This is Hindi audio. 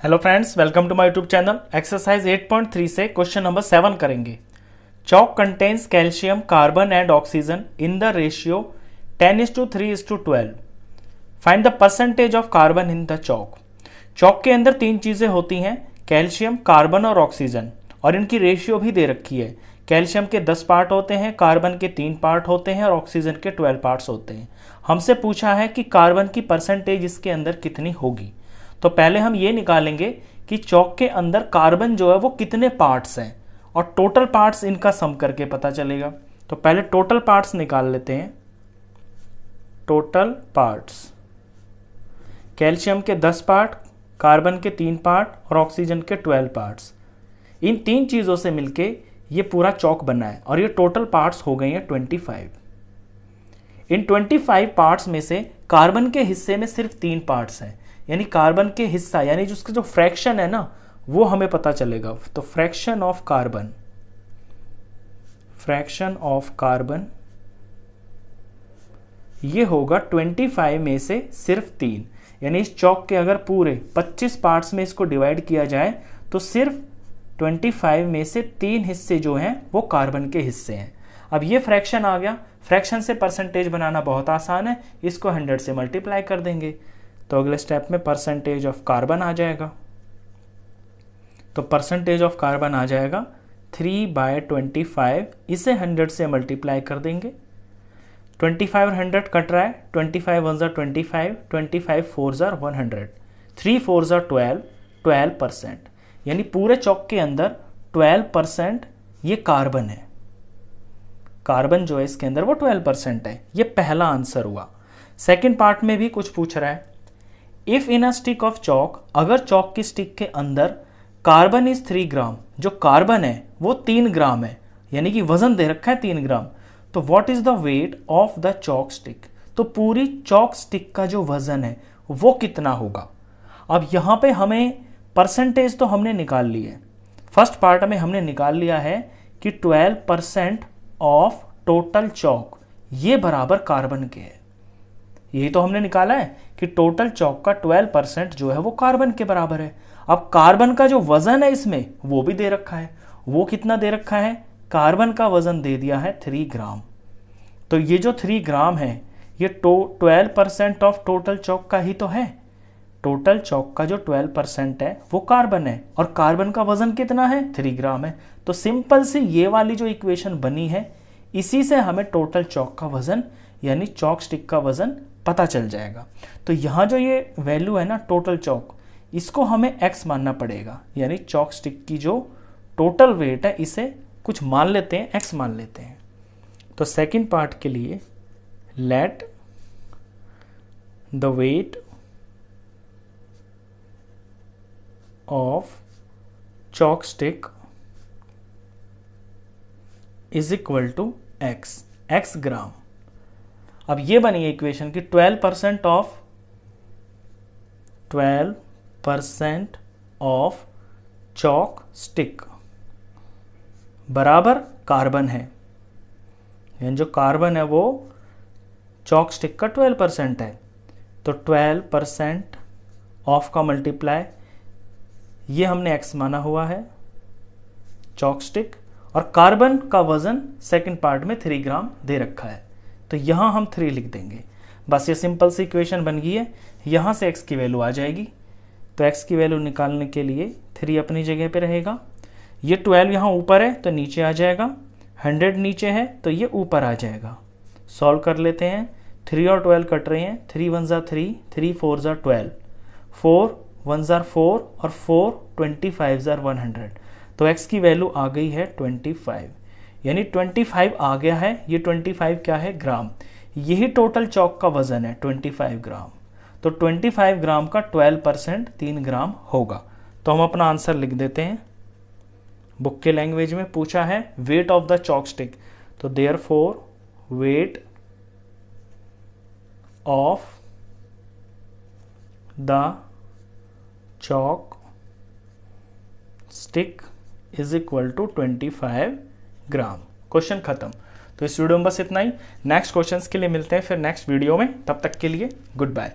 Hello friends, welcome to my YouTube channel. Exercise 8.3 से क्वेश्चन नंबर 7 करेंगे। Chalk contains calcium, carbon and oxygen in the ratio 10:3:12। Find the percentage of carbon in the chalk. Chalk के अंदर तीन चीजें होती हैं, कैल्शियम, कार्बन और ऑक्सीजन, और इनकी रेशियो भी दे रखी है। कैल्शियम के 10 पार्ट होते हैं, कार्बन के 3 पार्ट होते हैं और ऑक्सीजन के 12 पार्ट्स होते हैं। हमसे पूछा है कि कार्बन की परसेंटेज इसके अंदर कितनी होगी। तो पहले हम ये निकालेंगे कि चॉक के अंदर कार्बन जो है वो कितने पार्ट्स हैं और टोटल पार्ट्स इनका सम करके पता चलेगा। तो पहले टोटल पार्ट्स निकाल लेते हैं। टोटल पार्ट्स, कैल्शियम के 10 पार्ट, कार्बन के 3 पार्ट और ऑक्सीजन के 12 पार्ट्स। इन तीन चीजों से मिलके ये पूरा चॉक बना है और ये टोटल पार्ट्स हो गए हैं 25। इन 25 पार्ट्स में से कार्बन के हिस्से में सिर्फ 3 पार्ट्स हैं, यानी कार्बन के हिस्सा यानी जिसका जो फ्रैक्शन है ना वो हमें पता चलेगा। तो फ्रैक्शन ऑफ कार्बन ये होगा 25 में से सिर्फ 3। यानी इस चॉक के अगर पूरे 25 पार्ट्स में इसको डिवाइड किया जाए तो सिर्फ 25 में से 3 हिस्से जो हैं वो कार्बन के हिस्से हैं। अब ये फ्रैक्शन आ गया। फ्रैक्शन से परसेंटेज बनाना बहुत आसान है, इसको 100 से मल्टीप्लाई कर देंगे तो अगले स्टेप में परसेंटेज ऑफ कार्बन आ जाएगा। तो परसेंटेज ऑफ कार्बन आ जाएगा 3/25। इसे 100 से मल्टीप्लाई कर देंगे। 25 और 100 कट रहा है, 25 1 ज़ा 25, 25 4 ज़ा 100, 3 4 ज़ा 12, 12%। यानी पूरे चॉक के अंदर 12% ये कार्बन है। कार्बन जो है इसके अंदर वो 12% है। ये पहला आंसर हुआ। सेकेंड पार्ट में भी कुछ पूछ रहा है। If in a stick of chalk, अगर चॉक की स्टिक के अंदर कार्बन इज 3 ग्राम, जो कार्बन है वो 3 ग्राम है, यानी कि वजन दे रखा है 3 ग्राम, तो what is the weight of the chalk stick. तो पूरी चॉक स्टिक का जो वजन है वो कितना होगा। अब यहां पे हमें परसेंटेज तो हमने निकाल ली है। फर्स्ट पार्ट में हमने निकाल लिया है कि 12% ऑफ टोटल चॉक ये बराबर कार्बन के है। यही तो हमने निकाला है कि टोटल चॉक का 12% जो है वो कार्बन के बराबर है। अब कार्बन का जो वजन है इसमें वो भी दे रखा है। वो कितना दे रखा है, कार्बन का वजन दे दिया है 3 ग्राम। तो ये जो 3 ग्राम है ये 12% ऑफ टोटल चॉक का ही तो है। टोटल चॉक का जो 12% है वो कार्बन है और कार्बन का वजन कितना है, 3 ग्राम है। तो सिंपल सी ये वाली जो इक्वेशन बनी है इसी से हमें टोटल चॉक का वजन यानी चॉक स्टिक का वजन पता चल जाएगा। तो यहां जो ये वैल्यू है ना टोटल चॉक, इसको हमें x मानना पड़ेगा। यानी चॉक स्टिक की जो टोटल वेट है इसे कुछ मान लेते हैं, x मान लेते हैं। तो सेकंड पार्ट के लिए let the weight of chalk stick is equal to x gram. अब ये बनी है इक्वेशन की 12% ऑफ चॉक स्टिक बराबर कार्बन है। यानी जो कार्बन है वो चॉक स्टिक का 12% है। तो 12% ऑफ का मल्टीप्लाई ये हमने x माना हुआ है चॉक स्टिक, और कार्बन का वजन सेकंड पार्ट में 3 ग्राम दे रखा है। तो यहां हम 3 लिख देंगे। बस ये सिंपल सी इक्वेशन बन गई है। यहां से x की वैल्यू आ जाएगी। तो x की वैल्यू निकालने के लिए 3 अपनी जगह पे रहेगा। ये 12 यहां ऊपर है तो नीचे आ जाएगा, 100 नीचे है तो ये ऊपर आ जाएगा। सॉल्व कर लेते हैं। 3 और 12 कट रहे हैं, 3 1 ज़ा 3, 3 4 ज़ा 12, 4 1 ज़ा 4 और 4 25 ज़ा 100। तो x की वैल्यू आ गई है 25। यानी 25 आ गया है। ये 25 क्या है, ग्राम। यही टोटल चॉक का वजन है 25 ग्राम। तो 25 ग्राम का 12% 3 ग्राम होगा। तो हम अपना आंसर लिख देते हैं। बुक के लैंग्वेज में पूछा है weight of the chalk stick, तो therefore weight of the chalk stick is equal to 25 gram. Question खत्म। तो इस वीडियो में बस इतना ही। नेक्स्ट क्वेश्चंस के लिए मिलते हैं फिर नेक्स्ट वीडियो में। तब तक के लिए गुड बाय।